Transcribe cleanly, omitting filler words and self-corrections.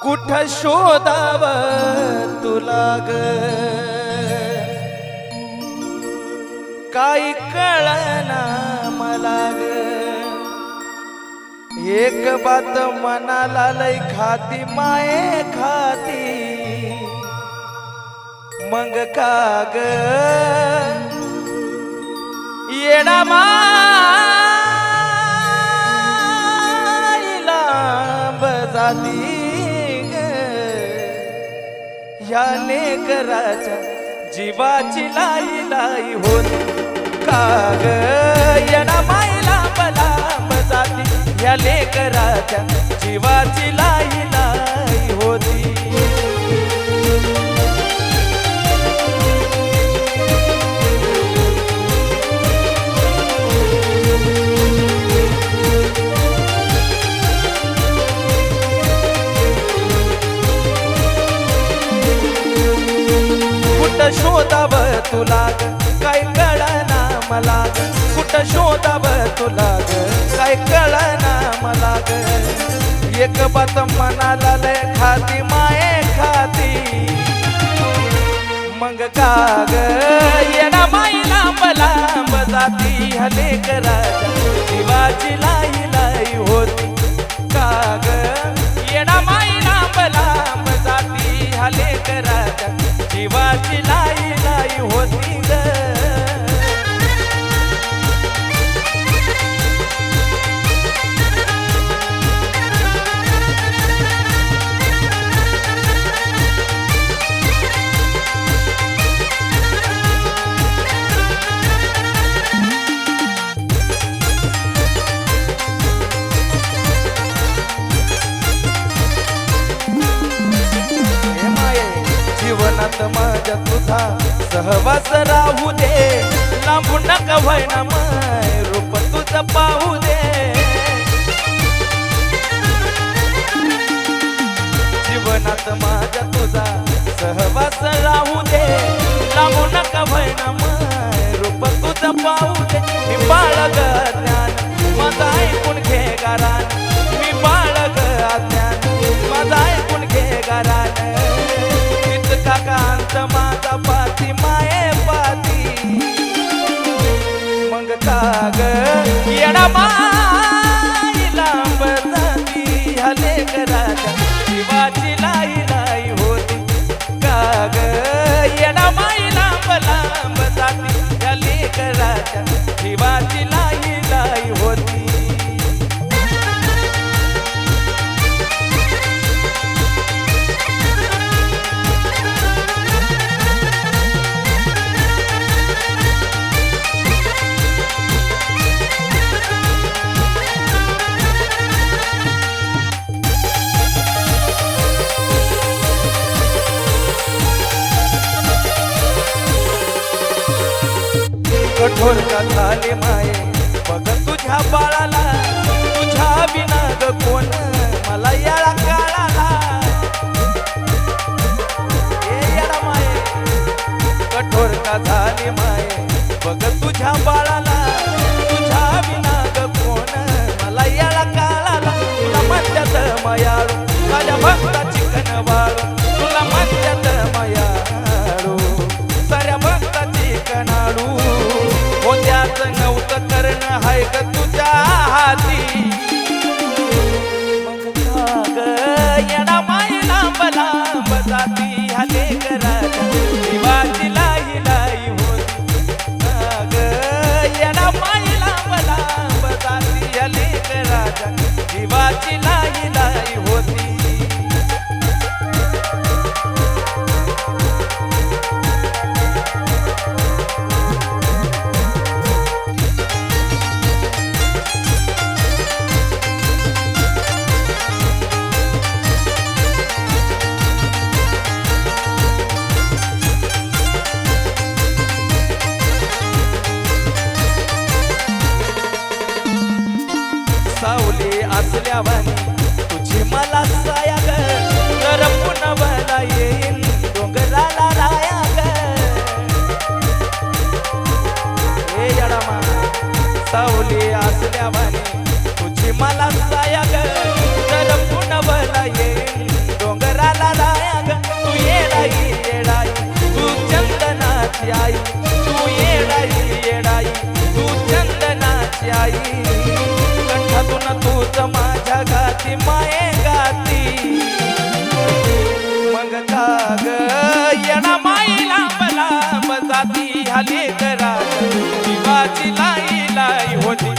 कुठ शोधाव तुला ग काही कळना मला ग एक बात मनाला लय खाती माये खाती मग का ग येडा माईला बजाती ह्या लेकराच्या जीवाची लाई लाई होत का ग येडा माईला बलाम जाती ह्या लेकराच्या जीवाची लाई लाई होती शोधाव तुला ग काय कळना मला ग कुठं शोधाव तुला ग काय कळना मला ग एक बात मनाला लय खाती माये खाती मग का ग येडा माई लांब लांब जाती ह्या लेकराच्या जीवाची लाई लाई होती का ग येडा माई लांब लांब जाती ह्या लेकराच्या जीवाची लाई लाई होती ग जीवनात माझ्या तुझा सहवास राहू दे लांबून नका व्हायना माय रूप तुझं पाहू दे जीवनात माझ्या तुझा सहवास राहू दे लांबून नका व्हायना माय रूप तुझं पाहू दे मी बाळग ज्ञान माझा ऐकून घे गारान मी बाळग अज्ञान माझा ऐकून घे गारान काकांत माझा पाती माये पाती मग का ग येडा माई लांब जाती ह्या लेकराच्या जीवाची लाई लाई होती का ग येडा माई लांब लांब जाती ह्या लेकराच्या जीवाची लाई लाई होती कठोर का झाले माये बघ तुझ्या बाळाला तुझ्या बिना ग कोण मला याळा काळाला ए याळा माये कठोर का झाले माये बघ तुझ्या बाळाला तुझ्या बिना ग कोण मला याळा काळाला तुला म्हणतात मायाळू माझ्या भक्ताची कणवाळू तुला म्हणतात मायाळू साऱ्या भक्ताची कणाळू होत्याच नव्हतं करणं हाय ग तुझ्या हाती मग का ग येडा माई लांब लांब जाती ह्या लेकराच्या जीवाची लाई लाई होती का ग येडा माई लांब लांब जाती ह्या लेकराच्या जीवाची लाई लाई होती सावली असल्यावानी तुझी मला साया ग तर पुनवला येईन डोंगराला राया ग ए येडा सावली असल्यावानी तुझी मला साया ग तर पुनवला येईन आई कंठातून तूच माझ्या गाती माये गाती मग काग येणा माई लांब लांब जाती हले करा जीवाची लाई लाई होती